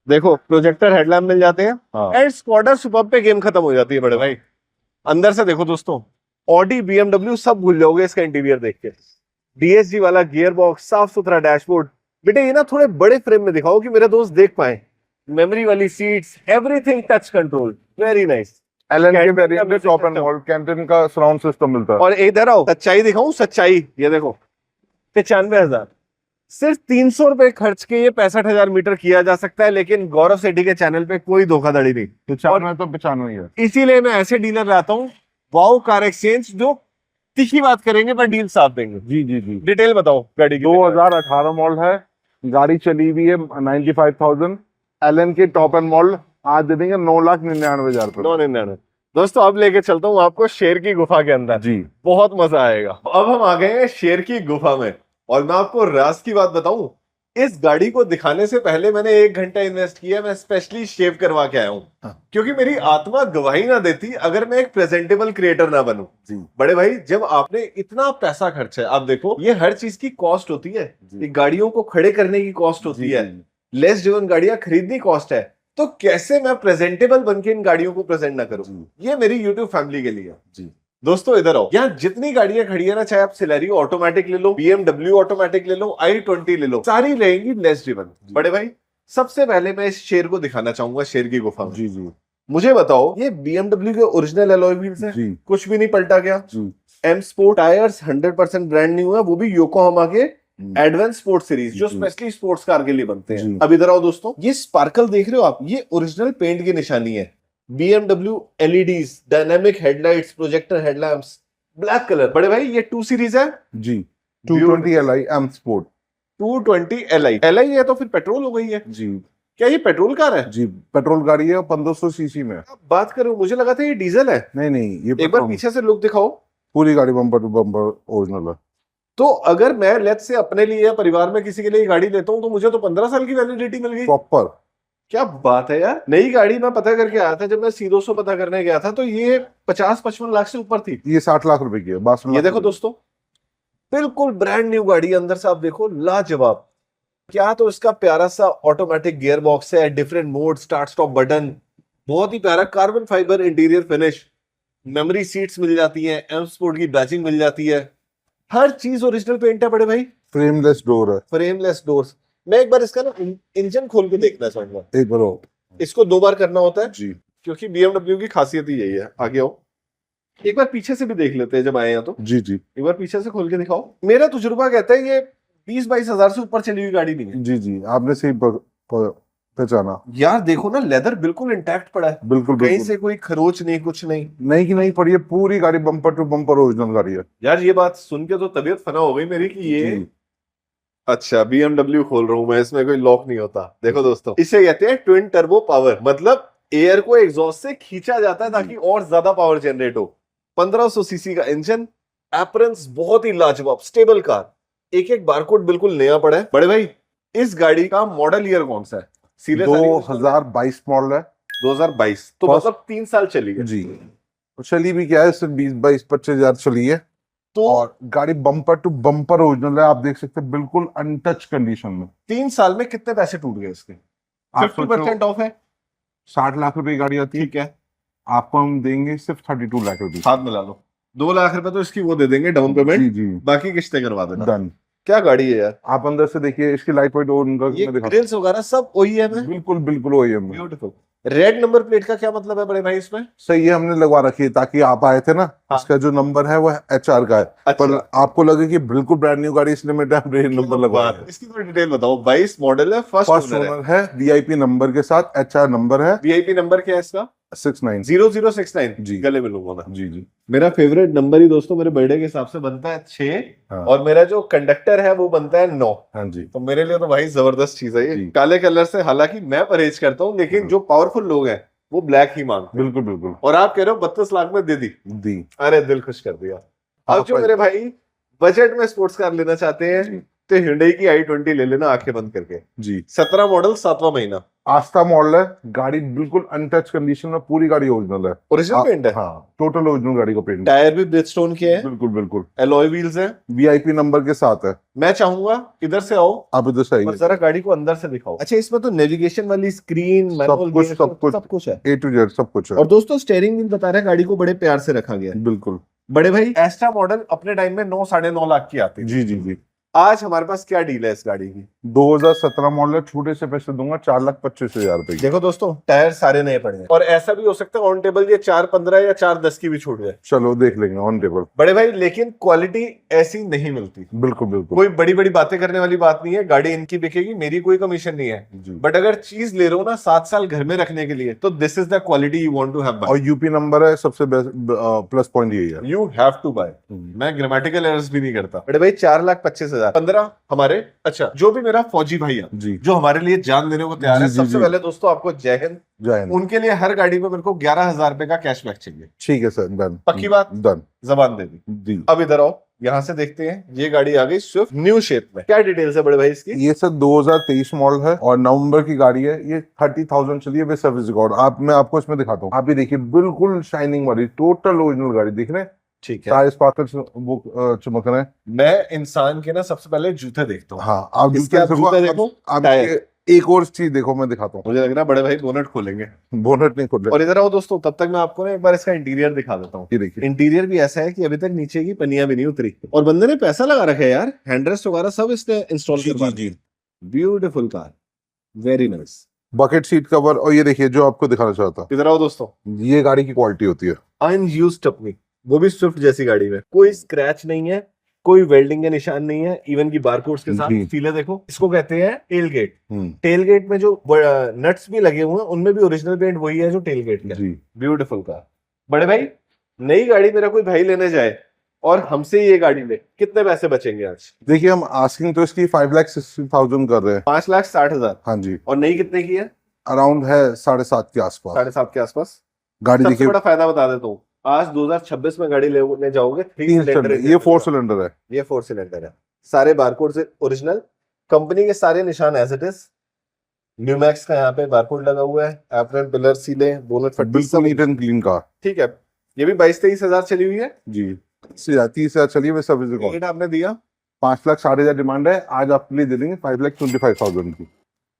[SPEAKER 1] देखो प्रोजेक्टर हेडलैम्प मिल जाते हैं एंड स्क्वाडर सुपर्ब पे गेम खत्म हो जाती है। बड़े भाई अंदर से देखो दोस्तों, ऑडी BMW सब भूल जाओगे इसका इंटीरियर देख के। DSG वाला गियर बॉक्स, साफ सुथरा डैशबोर्ड। बेटे ये ना थोड़े बड़े फ्रेम में दिखाओ कि मेरे दोस्त देख पाए। मेमोरी वाली seats, everything touch control, very nice.
[SPEAKER 2] एलन के वेरिएंट में टॉप एंड मॉडल कैंटन का सराउंड सिस्टम मिलता है।
[SPEAKER 1] और इधर आओ सच्चाई दिखाऊं, सच्चाई ये देखो 95,000 सिर्फ 300 रुपए खर्च के ये 65,000 मीटर किया जा सकता है, लेकिन गौरव सेठी के चैनल पे कोई धोखाधड़ी नहीं।
[SPEAKER 2] 95 है।
[SPEAKER 1] इसीलिए मैं ऐसे डीलर लाता हूँ, वाओ कार एक्सचेंज, जो तीखी बात करेंगे पर डील साफ देंगे।
[SPEAKER 2] जी
[SPEAKER 1] डिटेल बताओ गाड़ी की।
[SPEAKER 2] 2018 मॉडल है, गाड़ी चली हुई है 95,000। एलन के टॉप एंड मॉडल आज दे देंगे 9,99,000 रुपए।
[SPEAKER 1] 999। दोस्तों अब लेके चलता हूँ आपको शेर की गुफा के अंदर,
[SPEAKER 2] जी
[SPEAKER 1] बहुत मजा आएगा। अब हम आ गए हैं शेर की गुफा में, और मैं आपको राज की बात बताऊं, इस गाड़ी को दिखाने से पहले मैंने 1 घंटा इन्वेस्ट किया। मैं स्पेशली शेव करवा के आया हूँ क्योंकि मेरी आत्मा गवाही ना देती अगर मैं एक प्रेजेंटेबल क्रिएटर ना बनूं। बड़े भाई जब आपने इतना पैसा खर्चा है, आप देखो ये हर चीज की कॉस्ट होती है, ये गाड़ियों को खड़े करने की कॉस्ट होती है, लेस ड्रिवन गाड़ियां खरीदनी कॉस्ट है, तो कैसे मैं प्रेजेंटेबल बनके इन गाड़ियों को प्रेजेंट ना करूं? ये मेरी यूट्यूब फैमिली के लिए जी। दोस्तों इधर आओ, यहाँ जितनी गाड़ियां खड़ी है ना, चाहे आप सिलेरियो ऑटोमेटिक ले लो, BMW ऑटोमेटिक ले लो, i20 ले लो, सारी रहेंगी लेस ड्रिवन। बड़े भाई सबसे पहले मैं इस शेर को दिखाना चाहूंगा, शेर की गुफा में। जी मुझे बताओ, ये BMW के ओरिजिनल अलॉय व्हील्स हैं, कुछ भी नहीं पलटा गया। M sport tyres 100% brand new है, वो भी योकोहामा के एडवांस स्पोर्ट सीरीज, जो स्पेशली स्पोर्ट्स कार के लिए बनते हैं। अब इधर आओ दोस्तों, ये स्पार्कल देख रहे हो आप, ये ओरिजिनल पेंट की निशानी है। BMW LEDs, dynamic headlights, projector headlamps, black colour. बड़े भाई ये 2 सीरीज है
[SPEAKER 2] जी, 220 Li M स्पोर्ट,
[SPEAKER 1] 220 Li है तो फिर पेट्रोल हो गई है
[SPEAKER 2] जी।
[SPEAKER 1] क्या ये पेट्रोल कार है?
[SPEAKER 2] जी पेट्रोल गाड़ी है, 1500 सीसी में।
[SPEAKER 1] बात करो, मुझे लगा था ये डीजल है।
[SPEAKER 2] नहीं ये
[SPEAKER 1] एक बार पीछे से लुक दिखाओ,
[SPEAKER 2] पूरी गाड़ी बम्पर टू बम्पर ओरिजिनल है।
[SPEAKER 1] तो अगर मैं लेट्स से अपने लिए या परिवार में किसी के लिए गाड़ी लेता हूँ तो मुझे तो 15 साल की वैलिडिटी मिल गई प्रॉपर। क्या बात है यार। नई गाड़ी मैं पता करके आया था, जब मैं C200 पता करने गया था तो ये 50-55 लाख से ऊपर थी।
[SPEAKER 2] ये 60 लाख रुपए की है। 62
[SPEAKER 1] ये देखो दोस्तों, बिल्कुल ब्रांड न्यू गाड़ी, अंदर से आप देखो लाजवाब। क्या तो इसका प्यारा सा ऑटोमेटिक गियर बॉक्स है, different mode, start stop button, बहुत ही प्यारा carbon fibre interior finish, memory seats मिल जाती है, M स्पोर्ट की बैचिंग मिल जाती है, हर चीज ओरिजिनल पेंट है। बड़े भाई
[SPEAKER 2] फ्रेमलेस डोर है,
[SPEAKER 1] फ्रेमलेस डोर्स। मैं एक बार इसका ना इंजन खोल के देखना चाहूंगा।
[SPEAKER 2] एक बार
[SPEAKER 1] इसको 2 बार करना होता है
[SPEAKER 2] जी,
[SPEAKER 1] क्योंकि BMW की खासियत ही यही है। आगे आओ, एक बार पीछे से भी देख लेते हैं जब आए हैं तो।
[SPEAKER 2] जी
[SPEAKER 1] एक बार पीछे से खोल के दिखाओ। मेरा तजुर्बा कहता है ये 20-22 हजार से ऊपर चली हुई गाड़ी नहीं है। जी आपने सही पहचाना। यार देखो ना, लेदर बिल्कुल इंटैक्ट पड़ा है, बिल्कुल कहीं से कोई खरोच नहीं, कुछ नहीं पड़ी है। पूरी गाड़ी बम्पर टू बम्पर ओरिजिनल गाड़ी है। यार ये बात सुन के तो तबीयत फना हो गई मेरी कि ये अच्छा BMW खोल रहा हूं मैं, इसमें कोई लॉक नहीं होता। देखो दोस्तों, इसे कहते हैं ट्विन टर्बो पावर, मतलब एयर को एग्जॉस्ट से खींचा जाता है ताकि और ज्यादा पावर जनरेट हो। 1500 सीसी का इंजन, एपरेंस बहुत ही लाजवाब, स्टेबल कार, एक बारकोड बिल्कुल नया पड़ा है। बड़े भाई इस गाड़ी का मॉडल ईयर कौन सा है?
[SPEAKER 2] 2022 मॉडल है।
[SPEAKER 1] 2022 तो मतलब 3 साल चली है
[SPEAKER 2] जी। चली भी क्या है, सिर्फ 20-22-25 हजार चली है। तो और गाड़ी बम्पर टू बम्पर ओरिजिनल है, आप देख सकते हैं, बिल्कुल अनटच कंडीशन में।
[SPEAKER 1] 3 साल में कितने पैसे टूट गए इसके? 50% ऑफ है,
[SPEAKER 2] 60 लाख रुपए की गाड़ी आती है।
[SPEAKER 1] ठीक है,
[SPEAKER 2] आपको हम देंगे सिर्फ 32 लाख रुपए।
[SPEAKER 1] हाथ मिला लो, 2 लाख रुपए तो इसकी वो दे देंगे डाउन पेमेंट, जी, बाकी किस्तें करवा देना। डन। क्या गाड़ी है यार।
[SPEAKER 2] आप अंदर से देखिए, इसकी लाइट वेट और उनका
[SPEAKER 1] ग्रिल्स वगैरह सब OEM है।
[SPEAKER 2] बिल्कुल OEM है।
[SPEAKER 1] ब्यूटीफुल। रेड नंबर प्लेट का क्या मतलब है बड़े भाई इसमें?
[SPEAKER 2] सही ये हमने लगवा रखी है ताकि आप आए थे ना,
[SPEAKER 1] हाँ।
[SPEAKER 2] इसका जो नंबर है वो HR का है।
[SPEAKER 1] अच्छा।
[SPEAKER 2] पर आपको लगे कि बिल्कुल ब्रांड न्यू गाड़ी, इसलिए मैंने रेड नंबर लगवाया है।
[SPEAKER 1] इसकी थोड़ी डिटेल बताओ। 22 मॉडल है,
[SPEAKER 2] फर्स्ट
[SPEAKER 1] फर्स्ट ओनर है।
[SPEAKER 2] ओनर है, VIP नंबर के साथ, HR नंबर है
[SPEAKER 1] वीआईपी नंबर क्या है इसका?
[SPEAKER 2] 69।
[SPEAKER 1] 0069
[SPEAKER 2] जी।
[SPEAKER 1] गले में लूंगा मैं।
[SPEAKER 2] जी जी।
[SPEAKER 1] मेरा फेवरेट नंबर ही दोस्तों मेरे बर्थडे के हिसाब से बनता है 6,
[SPEAKER 2] हाँ।
[SPEAKER 1] और मेरा जो कंडक्टर है वो बनता है 9।
[SPEAKER 2] हाँ जी।
[SPEAKER 1] तो मेरे लिए तो भाई जबरदस्त चीज है ये।
[SPEAKER 2] जी।
[SPEAKER 1] काले कलर से हालांकि मैं परहेज करता हूँ, लेकिन जो पावरफुल लोग हैं वो ब्लैक ही मांगते हैं।
[SPEAKER 2] बिल्कुल बिल्कुल।
[SPEAKER 1] और आप कह रहे हो 32 लाख में दे दी। अरे दिल खुश कर दिया। अब जो
[SPEAKER 2] भाई।
[SPEAKER 1] मेरे भाई बजट में स्पोर्ट्स कार लेना चाहते हैं तो Hyundai की i20 ले लेना आंखें बंद करके।
[SPEAKER 2] जी।
[SPEAKER 1] 17 मॉडल, 7वां महीना,
[SPEAKER 2] आस्था मॉडल है, गाड़ी बिल्कुल अनटच कंडीशन में, पूरी गाड़ी ओरिजिनल है।
[SPEAKER 1] ओरिजिनल पेंट है।
[SPEAKER 2] हाँ, टोटल ओरिजिनल गाड़ी का पेंट।
[SPEAKER 1] टायर भी ब्रिजस्टोन के हैं,
[SPEAKER 2] बिल्कुल बिल्कुल।
[SPEAKER 1] एलॉय व्हील्स हैं,
[SPEAKER 2] VIP नंबर के साथ है।
[SPEAKER 1] मैं चाहूंगा इधर से आओ,
[SPEAKER 2] आप इधर से
[SPEAKER 1] और
[SPEAKER 2] आइए।
[SPEAKER 1] जरा गाड़ी को अंदर से दिखाओ। अच्छा, इसमें तो नेविगेशन वाली स्क्रीन,
[SPEAKER 2] सब कुछ
[SPEAKER 1] है।
[SPEAKER 2] A to Z सब कुछ है।
[SPEAKER 1] और दोस्तों स्टेयरिंग व्हील बता रहे हैं गाड़ी को बड़े प्यार से रखा गया है।
[SPEAKER 2] बिल्कुल।
[SPEAKER 1] बड़े भाई एस्ट्रा मॉडल अपने टाइम में 9 साढ़े 9 लाख की आती थी।
[SPEAKER 2] जी जी जी।
[SPEAKER 1] आज हमारे पास क्या डील है इस गाड़ी की?
[SPEAKER 2] 2017 मॉडल है, छोटे से पैसे दूंगा, 4,25,000 रुपए की।
[SPEAKER 1] देखो दोस्तों, टायर सारे नए पड़े हैं, और ऐसा भी हो सकता है ऑन टेबल ये 4,15 या 4,10 की भी छूट जाए।
[SPEAKER 2] चलो देख लेंगे ऑन टेबल।
[SPEAKER 1] बड़े भाई लेकिन क्वालिटी ऐसी नहीं मिलती।
[SPEAKER 2] बिल्कुल बिल्कुल।
[SPEAKER 1] कोई बड़ी बड़ी बातें करने वाली बात नहीं है, गाड़ी इनकी बिकेगी, मेरी कोई कमीशन नहीं है।
[SPEAKER 2] जी।
[SPEAKER 1] बट अगर चीज ले रहे हो ना 7 साल घर में रखने के लिए, तो this is the quality you want to have.
[SPEAKER 2] और UP नंबर है, सबसे प्लस पॉइंट यही है।
[SPEAKER 1] You have to buy. मैं ग्रामेटिकल एरर्स भी नहीं करता। बड़े भाई 4,25,000, 15 हमारे। अच्छा, जो भी मेरा फौजी भाई है
[SPEAKER 2] जी।
[SPEAKER 1] जो हमारे लिए जान देने को तैयार है,
[SPEAKER 2] जी, जी,
[SPEAKER 1] सबसे
[SPEAKER 2] जी।
[SPEAKER 1] पहले दोस्तों आपको जय हिंद।
[SPEAKER 2] जय हिंद।
[SPEAKER 1] उनके लिए हर गाड़ी पे मेरे को 11,000 रुपए का कैशबैक चाहिए।
[SPEAKER 2] ठीक है सर, डन।
[SPEAKER 1] पक्की बात?
[SPEAKER 2] डन।
[SPEAKER 1] जबान दे दी।
[SPEAKER 2] जी।
[SPEAKER 1] अब इधर आओ, यहाँ से देखते हैं ये गाड़ी आ गई स्विफ्ट न्यू शेप में। क्या डिटेल्स है बड़े भाई इसकी?
[SPEAKER 2] ये सर 2023 मॉडल है और नवंबर की गाड़ी है। ये 30,000 चली है विद सर्विस रिकॉर्ड। मैं आपको इसमें दिखाता हूँ। आप ये देखिए, बिल्कुल शाइनिंग वाली टोटल ओरिजिनल गाड़ी दिख रहे हैं।
[SPEAKER 1] ठीक है।
[SPEAKER 2] सारे स्पार्कल्स वो चमक रहे हैं।
[SPEAKER 1] मैं इंसान के ना सबसे पहले जूते देखता हूँ।
[SPEAKER 2] हाँ, आप
[SPEAKER 1] इसके आप जूते देखो,
[SPEAKER 2] आप
[SPEAKER 1] टायर।
[SPEAKER 2] एक और चीज देखो, मैं दिखाता हूँ।
[SPEAKER 1] मुझे लग रहा है बड़े भाई बोनट खोलेंगे।
[SPEAKER 2] बोनट नहीं खोल रहे।
[SPEAKER 1] और इधर आओ दोस्तों, तब तक मैं आपको ना एक बार इसका इंटीरियर दिखा देता हूँ।
[SPEAKER 2] ये देखिए,
[SPEAKER 1] इंटीरियर भी ऐसा है कि अभी तक नीचे की पनियां भी नहीं उतरी, और बंदे ने पैसा लगा रखा है यार। हैंडरेस्ट वगैरह सब इसने इंस्टॉल
[SPEAKER 2] जी
[SPEAKER 1] करवा
[SPEAKER 2] जी जी।
[SPEAKER 1] Beautiful car, very nice.
[SPEAKER 2] Bucket seat cover, और ये देखिए जो आपको दिखाना चाहता,
[SPEAKER 1] इधर आओ दोस्तों,
[SPEAKER 2] ये गाड़ी की क्वालिटी होती है।
[SPEAKER 1] अनयूज्ड अपनी, वो भी स्विफ्ट जैसी गाड़ी में कोई स्क्रैच नहीं है, कोई वेल्डिंग के निशान नहीं है, इवन की बारकोड्स के साथ।
[SPEAKER 2] जी।
[SPEAKER 1] फीले देखो, इसको कहते हैं टेल गेट।
[SPEAKER 2] हम्म।
[SPEAKER 1] टेल गेट में जो नट्स भी लगे हुए हैं उनमें भी ओरिजिनल पेंट वही है जो टेल गेट का।
[SPEAKER 2] जी।
[SPEAKER 1] Beautiful car. बड़े भाई नई गाड़ी मेरा कोई भाई लेने जाए और हमसे ये गाड़ी ले, कितने पैसे बचेंगे आज?
[SPEAKER 2] देखिए, हम आस्किंग तो इसकी 5,60,000 कर रहे हैं।
[SPEAKER 1] 5,60,000।
[SPEAKER 2] हाँ जी।
[SPEAKER 1] और नई कितने की है?
[SPEAKER 2] अराउंड है 7.5 के आसपास।
[SPEAKER 1] 7.5 के आसपास।
[SPEAKER 2] गाड़ी
[SPEAKER 1] सबसे
[SPEAKER 2] देखिए,
[SPEAKER 1] बड़ा फायदा बता देता हूँ, आज 2026 में गाड़ी लेने जाओगे 3 सिलेंडर।
[SPEAKER 2] ये 4 सिलेंडर है।
[SPEAKER 1] ये 4 सिलेंडर है। सारे बारकोड से ओरिजिनल, कंपनी के सारे निशान एज इट इज। न्यूमैक्स का यहाँ पे बारकोड लगा हुआ है, एप्रन, पिलर, सीले, बोनट फटी,
[SPEAKER 2] बिल्कुल नीट एंड क्लीन कार।
[SPEAKER 1] ठीक है। ये भी 22-23 हजार चली हुई है
[SPEAKER 2] जी। 30,000 चलिए वे सर्विस रिकॉर्ड।
[SPEAKER 1] रेट आपने दिया।
[SPEAKER 2] 5,60,000 डिमांड है, आज आपके लिए दे देंगे 5,25,000 की।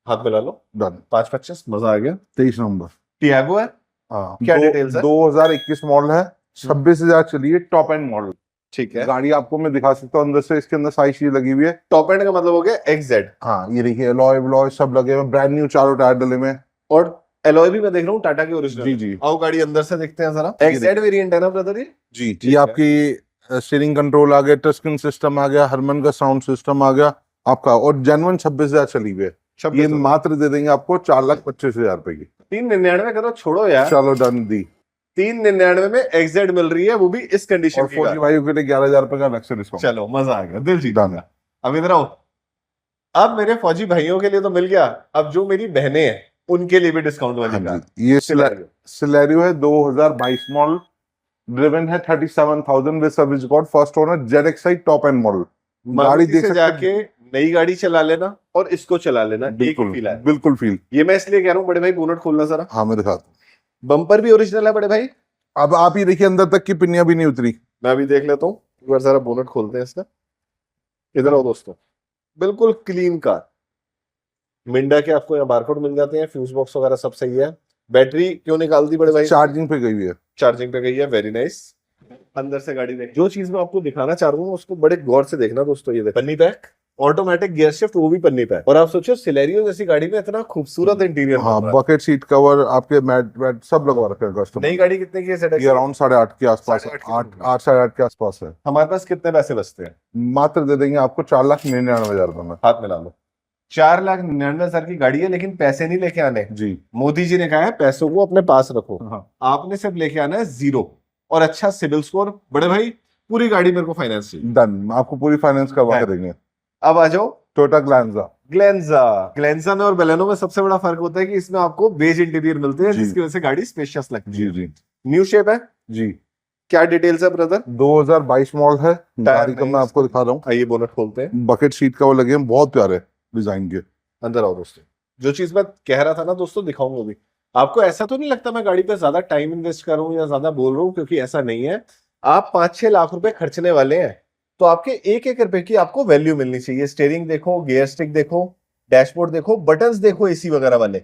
[SPEAKER 1] हाथ मिला लो।
[SPEAKER 2] डन।
[SPEAKER 1] 5-25, मजा आ गया।
[SPEAKER 2] 23 नंबर।
[SPEAKER 1] टियागो है।
[SPEAKER 2] हाँ,
[SPEAKER 1] क्या डिटेल्स है?
[SPEAKER 2] 2021 मॉडल है, 26,000 चली है, टॉप एंड मॉडल।
[SPEAKER 1] ठीक है।
[SPEAKER 2] गाड़ी आपको मैं दिखा सकता हूँ अंदर से, इसके अंदर सारी चीज लगी हुई है।
[SPEAKER 1] टॉप एंड का मतलब हो गया XZ।
[SPEAKER 2] हाँ, ये देखिए, अलॉय व्लॉय सब लगे हुए, ब्रांड न्यू चारों टायर डले में।
[SPEAKER 1] और एलॉय भी मैं देख रहा हूँ टाटा के ओरिजिनल।
[SPEAKER 2] जी जी
[SPEAKER 1] आओ गाड़ी अंदर से देखते हैं जरा।
[SPEAKER 2] ये
[SPEAKER 1] XZ वेरिएंट है ना ब्रदर ये?
[SPEAKER 2] जी।
[SPEAKER 1] ठीक
[SPEAKER 2] ये
[SPEAKER 1] है।
[SPEAKER 2] आपकी स्टीयरिंग कंट्रोल आ गया, टच स्क्रीन सिस्टम आ गया, हरमन का साउंड सिस्टम आ गया आपका, और जेन्युइन 26,000 चली हुई है। ये मात्र दे देंगे आपको 4,25,000 रुपए की।
[SPEAKER 1] 399 करो, छोड़ो यार।
[SPEAKER 2] चलो डन दी।
[SPEAKER 1] 399 में XZ मिल रही है, वो भी इस कंडीशन
[SPEAKER 2] और
[SPEAKER 1] की
[SPEAKER 2] फौजी
[SPEAKER 1] कार।
[SPEAKER 2] भाइयों के लिए 11,000 रुपए का अलग से डिस्काउंट।
[SPEAKER 1] चलो मजा आ गया, दिल जीत
[SPEAKER 2] Done।
[SPEAKER 1] गया। अब इधर आओ, अब मेरे फौजी भाइयों के लिए तो मिल गया, अब जो मेरी बहनें हैं उनके लिए भी डिस्काउंट वाली
[SPEAKER 2] हाँ
[SPEAKER 1] कार।
[SPEAKER 2] जी, ये सिलेरियो है, 2022 मॉडल, ड्रिवन है 37,000 with service record, first owner, ZXi top end model. गाड़ी देख
[SPEAKER 1] से
[SPEAKER 2] सकते
[SPEAKER 1] जाके नई गाड़ी चला लेना और इसको चला लेना, एक ही
[SPEAKER 2] बिल्कुल
[SPEAKER 1] फील है।
[SPEAKER 2] बिल्कुल फील।
[SPEAKER 1] ये मैं इसलिए कह रहा हूँ बड़े भाई, बोनट खोलना जरा।
[SPEAKER 2] हाँ, मैं दिखाता हूँ।
[SPEAKER 1] बम्पर भी ओरिजिनल है बड़े भाई।
[SPEAKER 2] अब आप ही देखिए, अंदर तक की पिनिया भी नहीं उतरी।
[SPEAKER 1] मैं अभी देख लेता हूँ, एक बार जरा बोनट खोलते हैं इसका। इधर आओ दोस्तों, बिल्कुल क्लीन कार। मिंडा के आपको यहाँ बारकोड मिल जाते हैं, फ्यूज बॉक्स वगैरह सब सही है। बैटरी क्यों निकाल दी बड़े भाई?
[SPEAKER 2] चार्जिंग पे गई हुई है।
[SPEAKER 1] चार्जिंग पे गई है, वेरी नाइस। अंदर से गाड़ी देख, जो चीज मैं आपको दिखाना चाह रहा हूँ उसको बड़े गौर से देखना दोस्तों। ये देख, पन्नी बैक, ऑटोमेटिक गियर शिफ्ट, वो भी पन्नी पे। और आप सोचो सिलेरियो जैसी गाड़ी में इतना खूबसूरत इंटीरियर।
[SPEAKER 2] हाँ, बकेट सीट कवर, आपके मैट वैट सब लगवा रखे हैं कस्टमर।
[SPEAKER 1] नई गाड़ी कितने की है ZX?
[SPEAKER 2] ये अराउंड 8.5 के आसपास, 8 साढ़े 8 के आसपास है।
[SPEAKER 1] हमारे पास कितने पैसे बचते हैं?
[SPEAKER 2] मात्र दे देंगे आपको 4,99,000 रुपए में।
[SPEAKER 1] हाथ मिला लो। 4,99,000 की गाड़ी है, लेकिन पैसे नहीं लेके आने।
[SPEAKER 2] जी,
[SPEAKER 1] मोदी जी ने कहा है पैसों को अपने पास रखो।
[SPEAKER 2] हाँ,
[SPEAKER 1] आपने सिर्फ लेके आना है 0 और अच्छा सिविल स्कोर। बड़े भाई पूरी गाड़ी मेरे को फाइनेंस चाहिए।
[SPEAKER 2] डन, आपको पूरी फाइनेंस करवा के देंगे।
[SPEAKER 1] अब आ जाओ
[SPEAKER 2] टोयोटा ग्लैंजा।
[SPEAKER 1] ग्लेंजा में और बेलेनो में सबसे बड़ा फर्क होता है कि इसमें आपको बेज इंटीरियर मिलते हैं,
[SPEAKER 2] जी।
[SPEAKER 1] जिसकी वजह से गाड़ी स्पेशियस लगती
[SPEAKER 2] जी
[SPEAKER 1] है।
[SPEAKER 2] जी
[SPEAKER 1] न्यू शेप है
[SPEAKER 2] जी।
[SPEAKER 1] क्या डिटेल्स है ब्रदर?
[SPEAKER 2] 2022 मॉडल है गाड़ी का,
[SPEAKER 1] नहीं,
[SPEAKER 2] मैं आपको दिखा रहा हूँ।
[SPEAKER 1] आइए बोनट खोलते हैं।
[SPEAKER 2] बकेट सीट कवर लगे हैं, बहुत प्यारे डिजाइन के।
[SPEAKER 1] अंदर आओ दोस्तों। जो चीज मैं कह रहा था ना दोस्तों, दिखाऊंगा भी आपको। ऐसा तो नहीं लगता मैं गाड़ी पे ज्यादा टाइम इन्वेस्ट कर रहा हूँ या ज्यादा बोल रहा हूँ, क्योंकि ऐसा नहीं है। आप 5-6 लाख रुपए खर्चने वाले हैं तो आपके एक रुपए की आपको वैल्यू मिलनी चाहिए। स्टीयरिंग देखो, गियर स्टिक देखो, डैशबोर्ड देखो, बटन्स देखो, एसी वगैरह वाले,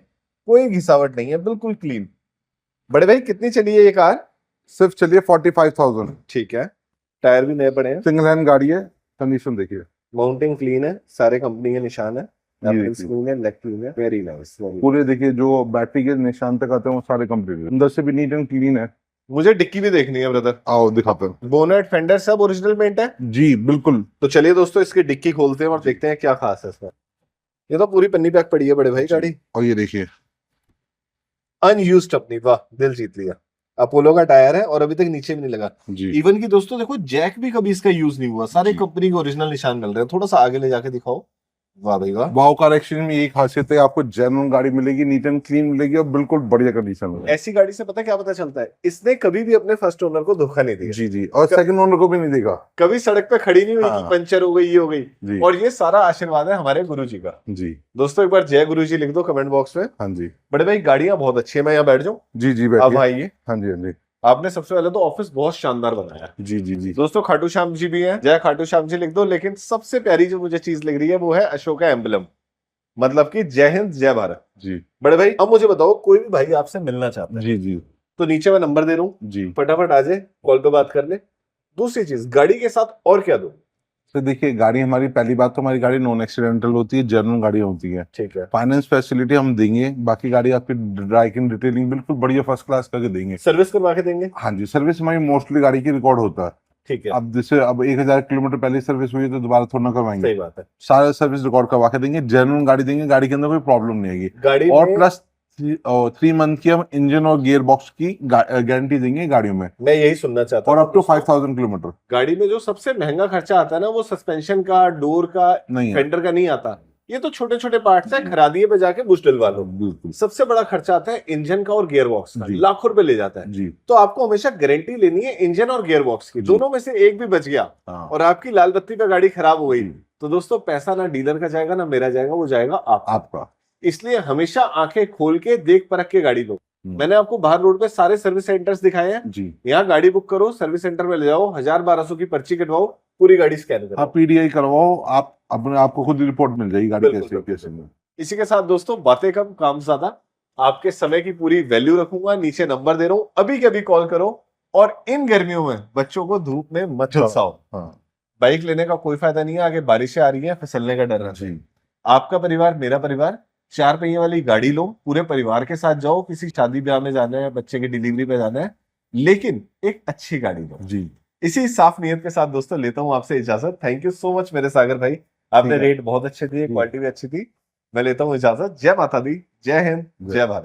[SPEAKER 1] कोई घिसावट नहीं है, बिल्कुल क्लीन। बड़े भाई कितनी चली है ये कार?
[SPEAKER 2] सिर्फ चलिए 45,000।
[SPEAKER 1] ठीक है, टायर भी नए पड़े हैं,
[SPEAKER 2] सिंगल हैंड गाड़ी है, कंडीशन देखिए।
[SPEAKER 1] माउंटिंग क्लीन है, सारे कंपनी के निशान है,
[SPEAKER 2] देखिए।
[SPEAKER 1] क्लीन है, लेग क्लीन है, वेरी नाइस।
[SPEAKER 2] पूरे देखिए जो बैटरी के निशान तक आते हैं वो सारे कंप्लीट है। अंदर से भी नीट एंड क्लीन है।
[SPEAKER 1] मुझे डिक्की भी देखनी है ब्रदर।
[SPEAKER 2] आओ दिखाते हैं।
[SPEAKER 1] बोनेट, फेंडर सब ओरिजिनल पेंट है
[SPEAKER 2] जी बिल्कुल।
[SPEAKER 1] तो चलिए दोस्तों इसकी डिक्की खोलते हैं और देखते हैं क्या खास है इसमें। ये तो पूरी पन्नी पैक पड़ी है बड़े भाई गाड़ी।
[SPEAKER 2] और ये देखिए
[SPEAKER 1] अनयूज्ड अपनी, वाह दिल जीत लिया। अपोलो का टायर है और अभी तक नीचे भी नहीं लगा।
[SPEAKER 2] जी।
[SPEAKER 1] इवन की दोस्तों देखो जैक भी कभी इसका यूज नहीं हुआ, सारे
[SPEAKER 2] जी।
[SPEAKER 1] कंपनी के ओरिजिनल निशान मिल रहे हैं। थोड़ा सा आगे ले जाके दिखाओ। वाह भाई वाह।
[SPEAKER 2] वाओ कार एक्सचेंज में यही खासियत है, आपको जेन्युइन गाड़ी मिलेगी, नीट एंड क्लीन मिलेगी और बिल्कुल बढ़िया कंडीशन में।
[SPEAKER 1] ऐसी गाड़ी से पता क्या पता चलता है, इसने कभी भी अपने फर्स्ट ओनर को धोखा नहीं दिया।
[SPEAKER 2] जी जी, और सेकंड ओनर को भी नहीं देगा।
[SPEAKER 1] कभी सड़क पे खड़ी नहीं हुई
[SPEAKER 2] हाँ।
[SPEAKER 1] कि पंचर हो गई, ये हो गई।
[SPEAKER 2] जी।
[SPEAKER 1] और ये सारा आशीर्वाद है हमारे गुरु जी का।
[SPEAKER 2] जी
[SPEAKER 1] दोस्तों एक बार जय गुरु जी लिख दो कमेंट बॉक्स में।
[SPEAKER 2] हाँ जी।
[SPEAKER 1] बड़े भाई गाड़ियां बहुत अच्छी है, मैं यहाँ बैठ जाऊँ?
[SPEAKER 2] जी जी
[SPEAKER 1] अब
[SPEAKER 2] बैठिए।
[SPEAKER 1] आइए।
[SPEAKER 2] हाँ जी हाँ जी।
[SPEAKER 1] आपने सबसे पहले तो ऑफिस बहुत शानदार बनाया है।
[SPEAKER 2] जी जी जी।
[SPEAKER 1] दोस्तों खाटू श्याम जी भी हैं, जय खाटू श्याम जी लिख दो। लेकिन सबसे प्यारी जो मुझे चीज लग रही है वो है अशोका एम्बलम, मतलब कि जय हिंद जय भारत।
[SPEAKER 2] जी
[SPEAKER 1] बड़े भाई अब मुझे बताओ, कोई भी भाई आपसे मिलना चाहता है
[SPEAKER 2] जी जी
[SPEAKER 1] तो नीचे मैं नंबर दे रहा हूँ,
[SPEAKER 2] जी।
[SPEAKER 1] फटाफट आ जाए, कॉल पे बात कर ले। दूसरी चीज गाड़ी के साथ और क्या दो?
[SPEAKER 2] तो देखिए गाड़ी हमारी, पहली बात तो हमारी गाड़ी नॉन एक्सीडेंटल होती है, जेन्युइन गाड़ी होती है।
[SPEAKER 1] ठीक है।
[SPEAKER 2] फाइनेंस फैसिलिटी हम देंगे, बाकी गाड़ी आपकी ड्राई क्लीन डिटेलिंग बिल्कुल बढ़िया फर्स्ट क्लास करके देंगे।
[SPEAKER 1] सर्विस करवा के देंगे?
[SPEAKER 2] हाँ जी, सर्विस हमारी मोस्टली गाड़ी की रिकॉर्ड होता है।
[SPEAKER 1] ठीक है,
[SPEAKER 2] अब जैसे अब 1,000 किलोमीटर पहले सर्विस हुई है तो दोबारा थोड़ा ना करवाएंगे।
[SPEAKER 1] सही बात है।
[SPEAKER 2] सारा सर्विस रिकॉर्ड करवा के देंगे, जेन्युइन गाड़ी देंगे, गाड़ी के अंदर कोई प्रॉब्लम नहीं आएगी।
[SPEAKER 1] गाड़ी
[SPEAKER 2] और
[SPEAKER 1] में
[SPEAKER 2] प्लस 3 मंथ की हम इंजन और गियर बॉक्स की गारंटी देंगे गाड़ियों में,
[SPEAKER 1] मैं यही सुनना चाहता
[SPEAKER 2] और
[SPEAKER 1] हूं।
[SPEAKER 2] Up to 5,000 kilometre.
[SPEAKER 1] गाड़ी में जो सबसे महंगा खर्चा आता है ना, वो सस्पेंशन का, डोर का,
[SPEAKER 2] नहीं है।
[SPEAKER 1] फेंडर का नहीं आता। ये तो छोटे छोटे पार्ट्स है, खरादिए पे जाके बुश डलवा लो।
[SPEAKER 2] बिल्कुल।
[SPEAKER 1] सबसे बड़ा खर्चा आता है इंजन का और गियर बॉक्स का,
[SPEAKER 2] जी।
[SPEAKER 1] लाखों रुपए ले जाता है।
[SPEAKER 2] जी
[SPEAKER 1] तो आपको हमेशा गारंटी लेनी है इंजन और गियर बॉक्स की,
[SPEAKER 2] जी।
[SPEAKER 1] दोनों में से एक भी बच गया
[SPEAKER 2] हाँ।
[SPEAKER 1] और आपकी लाल बत्ती पे गाड़ी खराब हो गई
[SPEAKER 2] जी।
[SPEAKER 1] तो दोस्तों पैसा ना डीलर का जाएगा ना मेरा जाएगा, वो जाएगा
[SPEAKER 2] आपका।
[SPEAKER 1] इसलिए हमेशा आंखें खोल के देख परख के गाड़ी लो। मैंने आपको बाहर रोड पे सारे सर्विस सेंटर्स दिखाए हैं।
[SPEAKER 2] जी।
[SPEAKER 1] यहाँ गाड़ी बुक करो, सर्विस सेंटर में ले जाओ, 1000-1200 की पर्ची कटवाओ, पूरी गाड़ी स्कैन करो।
[SPEAKER 2] आप पीडीआई करवाओ, आप अपने आपको खुद रिपोर्ट मिल जाएगी गाड़ी
[SPEAKER 1] बिल्कुल,
[SPEAKER 2] कैसे
[SPEAKER 1] बिल्कुल,
[SPEAKER 2] कैसे में।
[SPEAKER 1] इसी के साथ दोस्तों बातें कम काम ज्यादा, आपके समय की पूरी वैल्यू रखूंगा। नीचे नंबर दे रहा हूं, अभी के अभी कॉल करो। और इन गर्मियों में बच्चों को धूप में मत झुलसाओ।
[SPEAKER 2] हाँ।
[SPEAKER 1] बाइक लेने का कोई फायदा नहीं है, आगे बारिशें आ रही हैं, फिसलने का डर रहता है। आपका परिवार मेरा परिवार, 4 पहिए वाली गाड़ी लो, पूरे परिवार के साथ जाओ, किसी शादी ब्याह में जाना है, बच्चे की डिलीवरी पे जाना है, लेकिन एक अच्छी गाड़ी लो।
[SPEAKER 2] जी।
[SPEAKER 1] इसी साफ नियत के साथ दोस्तों लेता हूं आपसे इजाजत। थैंक यू सो मच मेरे सागर भाई, आपने रेट बहुत अच्छे दिए, क्वालिटी भी अच्छी थी। मैं लेता हूं इजाजत। जय माता दी, जय हिंद, जय भारत।